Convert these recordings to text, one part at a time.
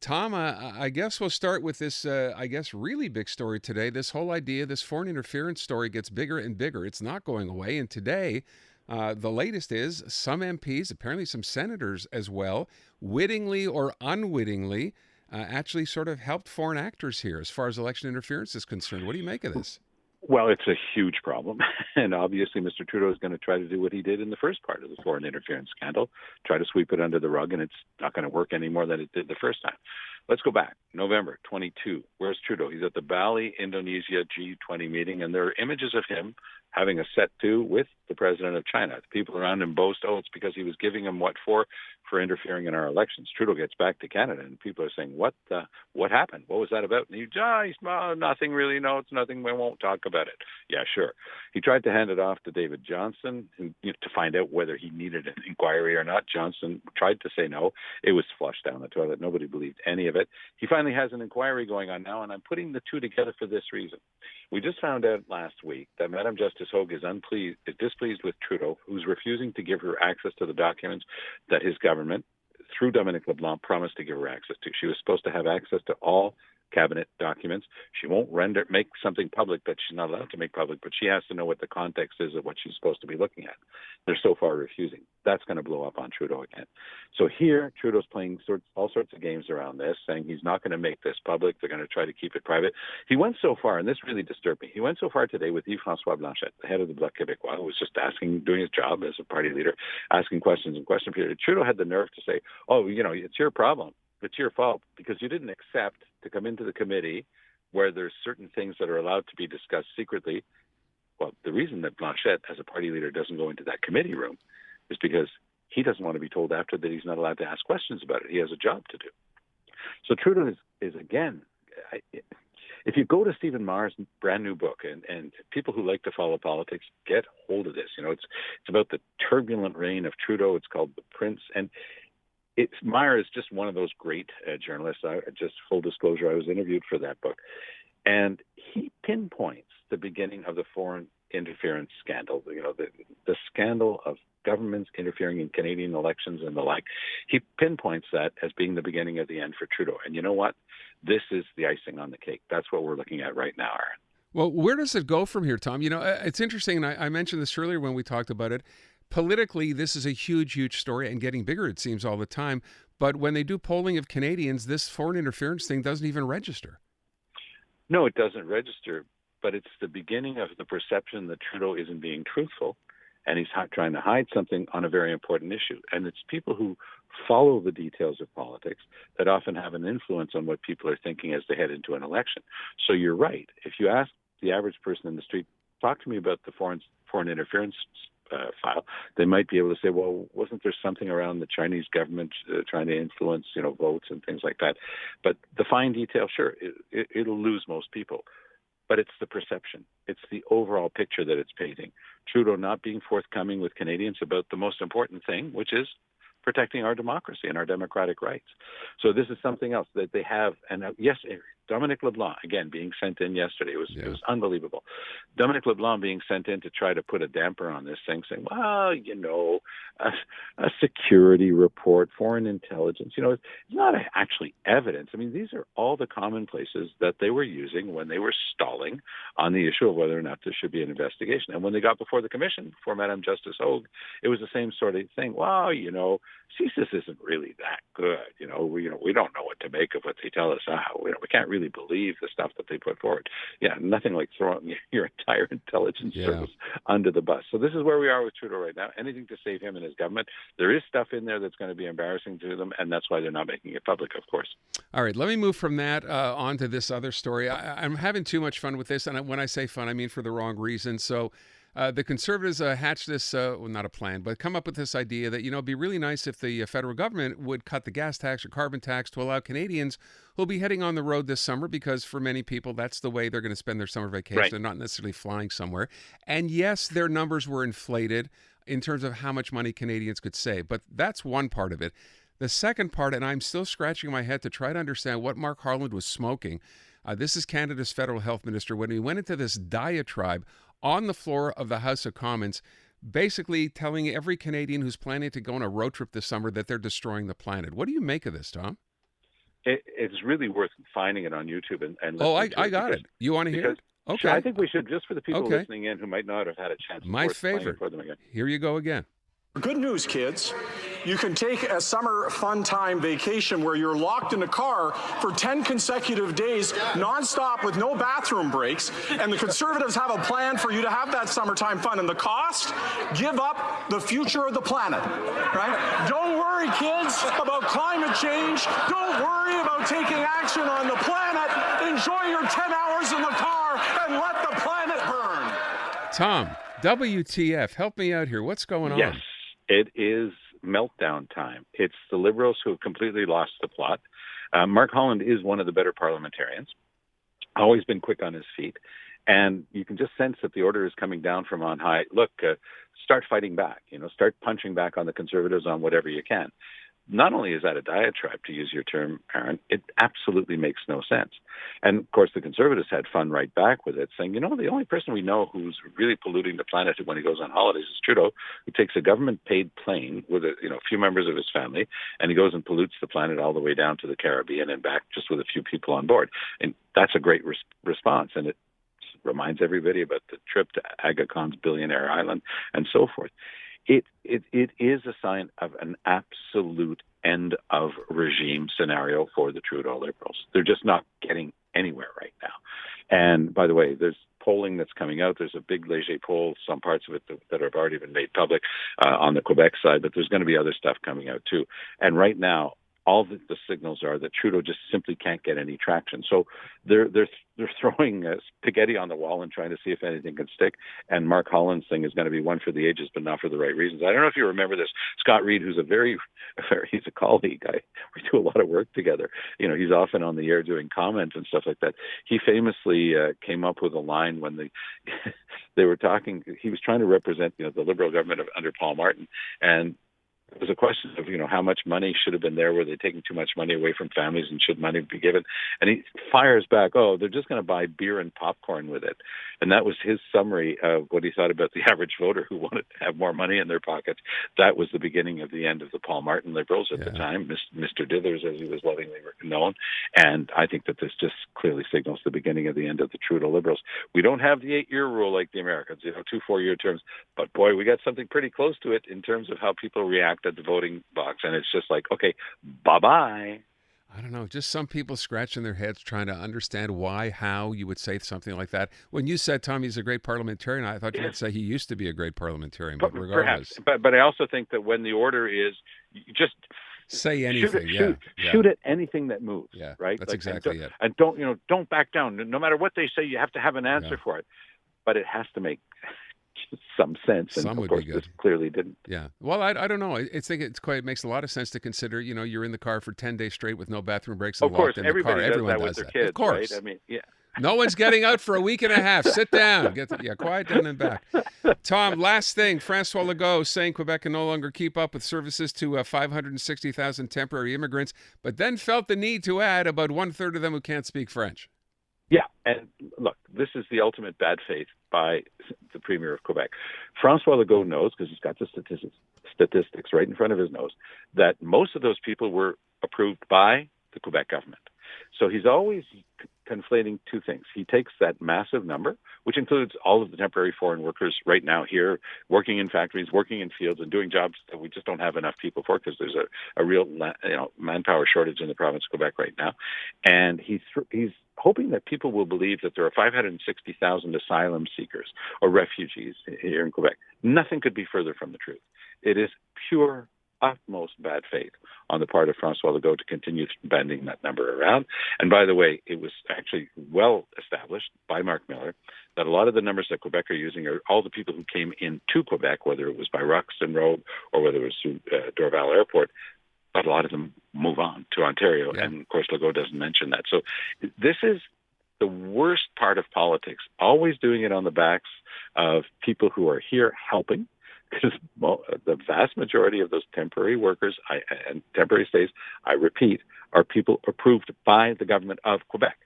Tom, I guess we'll start with this, really big story today. This whole idea, this foreign interference story gets bigger and bigger. It's not going away. And today, the latest is some MPs, apparently some senators as well, wittingly or unwittingly, actually sort of helped foreign actors here as far as election interference is concerned. What do you make of this? Well, it's a huge problem. And obviously, Mr. Trudeau is going to try to do what he did in the first part of the foreign interference scandal, try to sweep it under the rug, and it's not going to work any more than it did the first time. Let's go back. November 22. Where's Trudeau? He's at the Bali, Indonesia G20 meeting, and there are images of him having a set to with the president of China. The people around him boast, oh, it's because he was giving him what for interfering in our elections. Trudeau gets back to Canada, and people are saying, what happened? What was that about? And he's nothing really. No, it's nothing. We won't talk about it. Yeah, sure. He tried to hand it off to David Johnston to find out whether he needed an inquiry or not. Johnston tried to say no. It was flushed down the toilet. Nobody believed any of it. He finally has an inquiry going on now, and I'm putting the two together for this reason. We just found out last week that Madame Justice Hogue is displeased with Trudeau, who's refusing to give her access to the documents that his government, through Dominic LeBlanc, promised to give her access to. She was supposed to have access to all cabinet documents. She won't make something public that she's not allowed to make public, but she has to know what the context is of what she's supposed to be looking at. They're so far refusing. That's going to blow up on Trudeau again. So here, Trudeau's playing all sorts of games around this, saying he's not going to make this public. They're going to try to keep it private. He went so far, and this really disturbed me. He went so far today with Yves-François Blanchet, the head of the Bloc Québécois, who was just doing his job as a party leader, asking questions and question period. Trudeau had the nerve to say, oh, it's your problem. It's your fault because you didn't accept to come into the committee where there's certain things that are allowed to be discussed secretly. Well, the reason that Blanchet, as a party leader, doesn't go into that committee room is because he doesn't want to be told after that he's not allowed to ask questions about it. He has a job to do. So Trudeau is again, if you go to Stephen Maher's brand new book, and people who like to follow politics, get hold of this. It's about the turbulent reign of Trudeau. It's called The Prince. And Meyer is just one of those great journalists. Just full disclosure, I was interviewed for that book. And he pinpoints the beginning of the foreign interference scandal, the scandal of governments interfering in Canadian elections and the like. He pinpoints that as being the beginning of the end for Trudeau. And you know what? This is the icing on the cake. That's what we're looking at right now, Aaron. Well, where does it go from here, Tom? It's interesting, and I mentioned this earlier when we talked about it. Politically, this is a huge, huge story and getting bigger, it seems, all the time. But when they do polling of Canadians, this foreign interference thing doesn't even register. No, it doesn't register, but it's the beginning of the perception that Trudeau isn't being truthful and he's trying to hide something on a very important issue. And it's people who follow the details of politics that often have an influence on what people are thinking as they head into an election. So you're right. If you ask the average person in the street, talk to me about the foreign interference file, they might be able to say, well, wasn't there something around the Chinese government trying to influence, votes and things like that? But the fine detail, sure, it'll lose most people. But it's the perception. It's the overall picture that it's painting. Trudeau not being forthcoming with Canadians about the most important thing, which is protecting our democracy and our democratic rights. So this is something else that they have. And yes, Dominic LeBlanc, again, being sent in yesterday. It was unbelievable. Dominic LeBlanc being sent in to try to put a damper on this thing, saying, well, a security report, foreign intelligence, it's not actually evidence. I mean, these are all the commonplaces that they were using when they were stalling on the issue of whether or not there should be an investigation. And when they got before the commission, before Madame Justice Hogue, it was the same sort of thing. Well, CSIS isn't really that good. We don't know what to make of what they tell us. We can't really believe the stuff that they put forward. Yeah, nothing like throwing your entire intelligence service under the bus. So this is where we are with Trudeau right now. Anything to save him and his government. There is stuff in there that's going to be embarrassing to them, and that's why they're not making it public, of course. All right, let me move from that on to this other story. I'm having too much fun with this, and when I say fun, I mean for the wrong reason. So the Conservatives hatched this, not a plan, but come up with this idea that, it'd be really nice if the federal government would cut the gas tax or carbon tax to allow Canadians who'll be heading on the road this summer, because for many people, that's the way they're going to spend their summer vacation. Right. They're not necessarily flying somewhere. And yes, their numbers were inflated in terms of how much money Canadians could save, but that's one part of it. The second part, and I'm still scratching my head to try to understand what Mark Harland was smoking. This is Canada's federal health minister when he went into this diatribe on the floor of the House of Commons, basically telling every Canadian who's planning to go on a road trip this summer that they're destroying the planet. What do you make of this, Tom? It's really worth finding it on YouTube and Oh, listening to I it got it. You want to hear it? I Okay. think we should, just for the people Okay. listening in who might not have had a chance. My Playing it favorite. for them again. Here you go again. Good news, kids. You can take a summer fun time vacation where you're locked in a car for 10 consecutive days, nonstop with no bathroom breaks, and the Conservatives have a plan for you to have that summertime fun. And the cost? Give up the future of the planet, right? Don't worry, kids, about climate change. Don't worry about taking action on the planet. Enjoy your 10 hours in the car and let the planet burn. Tom, WTF, help me out here. What's going on? Yes, it is meltdown time. It's the Liberals who have completely lost the plot. Mark Holland is one of the better parliamentarians, always been quick on his feet. And you can just sense that the order is coming down from on high. Look, start fighting back, start punching back on the Conservatives on whatever you can. Not only is that a diatribe, to use your term, Aaron, it absolutely makes no sense. And, of course, the Conservatives had fun right back with it, saying, the only person we know who's really polluting the planet when he goes on holidays is Trudeau, who takes a government-paid plane with a few members of his family, and he goes and pollutes the planet all the way down to the Caribbean and back just with a few people on board. And that's a great response, and it reminds everybody about the trip to Aga Khan's billionaire island and so forth. It is a sign of an absolute end of regime scenario for the Trudeau Liberals. They're just not getting anywhere right now. And by the way, there's polling that's coming out. There's a big Léger poll, some parts of it that have already been made public on the Quebec side, but there's going to be other stuff coming out too. And right now, all the signals are that Trudeau just simply can't get any traction. So they're throwing spaghetti on the wall and trying to see if anything can stick. And Mark Holland's thing is going to be one for the ages, but not for the right reasons. I don't know if you remember this. Scott Reed, who's he's a colleague. We do a lot of work together. He's often on the air doing comments and stuff like that. He famously came up with a line when they were talking. He was trying to represent the Liberal government under Paul Martin, and it was a question of, how much money should have been there. Were they taking too much money away from families, and should money be given? And he fires back, they're just going to buy beer and popcorn with it. And that was his summary of what he thought about the average voter who wanted to have more money in their pockets. That was the beginning of the end of the Paul Martin Liberals at the time, Mr. Dithers, as he was lovingly known. And I think that this just clearly signals the beginning of the end of the Trudeau Liberals. We don't have the 8-year rule like the Americans, 2 4-year terms. But boy, we got something pretty close to it in terms of how people react at the voting box. And it's just like, okay, bye-bye. I don't know, just some people scratching their heads trying to understand how you would say something like that. When you said, Tom, he's a great parliamentarian, I thought you would say he used to be a great parliamentarian, but regardless. Perhaps. But I also think that when the order is just say anything, shoot at anything that moves, right? That's exactly it. And don't back down. No matter what they say, you have to have an answer for it. But it has to make some sense, and some of course this clearly didn't. Yeah. Well, I don't know. I think it makes a lot of sense to consider. You're in the car for 10 days straight with no bathroom breaks and locked in the car. Everyone does that. Kids, of course. Right? I mean, yeah. No one's getting out for a week and a half. Sit down. Quiet down and back. Tom, last thing. François Legault saying Quebec can no longer keep up with services to 560,000 temporary immigrants, but then felt the need to add about 1/3 of them who can't speak French. Yeah, and look, this is the ultimate bad faith by the Premier of Quebec. François Legault knows, because he's got the statistics right in front of his nose, that most of those people were approved by the Quebec government. So he's always conflating two things. He takes that massive number, which includes all of the temporary foreign workers right now here, working in factories, working in fields, and doing jobs that we just don't have enough people for, because there's a real manpower shortage in the province of Quebec right now. And he's hoping that people will believe that there are 560,000 asylum seekers or refugees here in Quebec. Nothing could be further from the truth. It is pure, utmost bad faith on the part of François Legault to continue bending that number around. And by the way, it was actually well established by Mark Miller that a lot of the numbers that Quebec are using are all the people who came into Quebec, whether it was by Ruxton Road or whether it was through Dorval Airport. But a lot of them move on to Ontario. Yeah. And, of course, Legault doesn't mention that. So this is the worst part of politics, always doing it on the backs of people who are here helping, because the vast majority of those temporary workers and temporary stays, I repeat, are people approved by the government of Quebec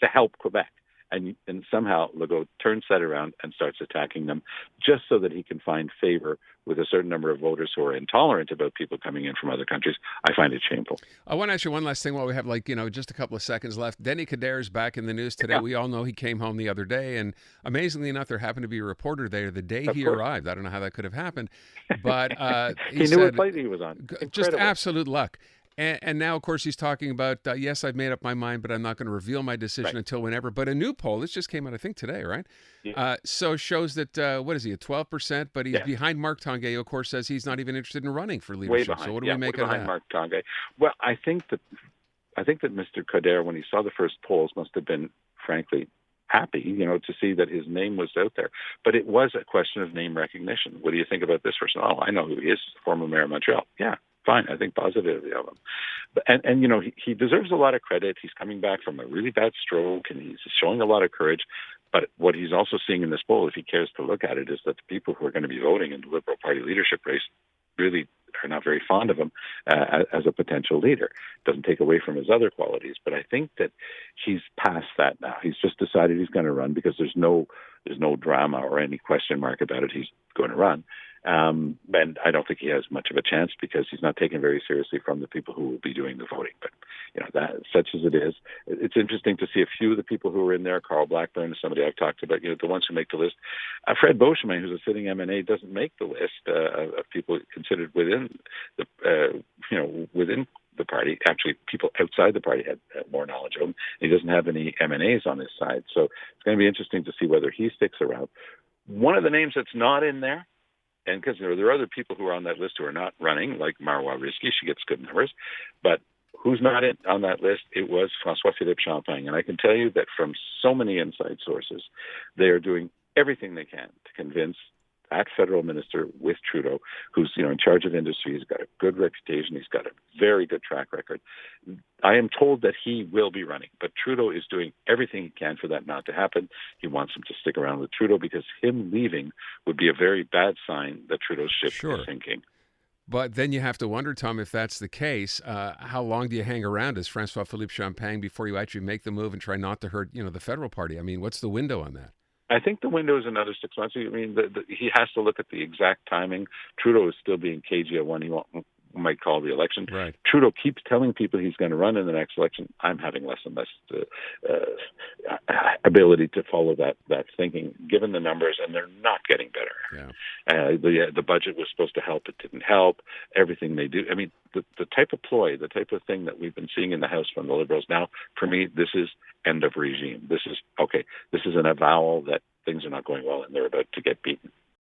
to help Quebec. and somehow Legault turns that around and starts attacking them just so that he can find favor with a certain number of voters who are intolerant about people coming in from other countries. I find it shameful. I want to ask you one last thing while we have just a couple of seconds left. Denny Coderre is back in the news today. Yeah. We all know he came home the other day, and amazingly enough, there happened to be a reporter there the day he arrived. I don't know how that could have happened, but he knew what flight he was on. Just absolute luck. And now, of course, he's talking about, yes, I've made up my mind, but I'm not going to reveal my decision until whenever. But a new poll, this just came out, I think, today, right? Yeah. So shows that, what is he, at 12%? But he's behind Mark Tanguay, who, of course, says he's not even interested in running for leadership. Way behind. So what do we make of that? Mark Tanguay. Well, I think that Mr. Coderre, when he saw the first polls, must have been, frankly, happy, to see that his name was out there. But it was a question of name recognition. What do you think about this person? Oh, I know who he is, former mayor of Montreal. Yeah. Fine, I think positively of him. And he deserves a lot of credit. He's coming back from a really bad stroke, and he's showing a lot of courage. But what he's also seeing in this poll, if he cares to look at it, is that the people who are going to be voting in the Liberal Party leadership race really are not very fond of him as a potential leader. Doesn't take away from his other qualities, but I think that he's past that now. He's just decided he's going to run because there's no drama or any question mark about it. He's going to run. And I don't think he has much of a chance because he's not taken very seriously from the people who will be doing the voting. But, that such as it is, it's interesting to see a few of the people who are in there. Carl Blackburn, somebody I've talked about, the ones who make the list. Fred Beauchemin, who's a sitting MNA, doesn't make the list of people considered within within the party. Actually, people outside the party had more knowledge of him. He doesn't have any MNAs on his side. So it's going to be interesting to see whether he sticks around. One of the names that's not in there, and because there are other people who are on that list who are not running, like Marois Risky, she gets good numbers, but who's not on that list? It was François-Philippe Champagne. And I can tell you that from so many inside sources, they are doing everything they can to convince that federal minister with Trudeau, who's in charge of industry. He's got a good reputation. He's got a very good track record. I am told that he will be running, but Trudeau is doing everything he can for that not to happen. He wants him to stick around with Trudeau because him leaving would be a very bad sign that Trudeau's ship is sinking. But then you have to wonder, Tom, if that's the case, how long do you hang around as François-Philippe Champagne before you actually make the move and try not to hurt, the federal party? I mean, what's the window on that? I think the window is another 6 months. I mean, he has to look at the exact timing. Trudeau is still being cagey at when he might call the election. Right. Trudeau keeps telling people he's going to run in the next election. I'm having less and less ability to follow that thinking, given the numbers, and they're not getting better. Yeah. The budget was supposed to help. It didn't help. Everything they do. I mean, the type of ploy, the type of thing that we've been seeing in the House from the Liberals now, for me, this is end of regime. This is an avowal that things are not going well and they're about to get beaten.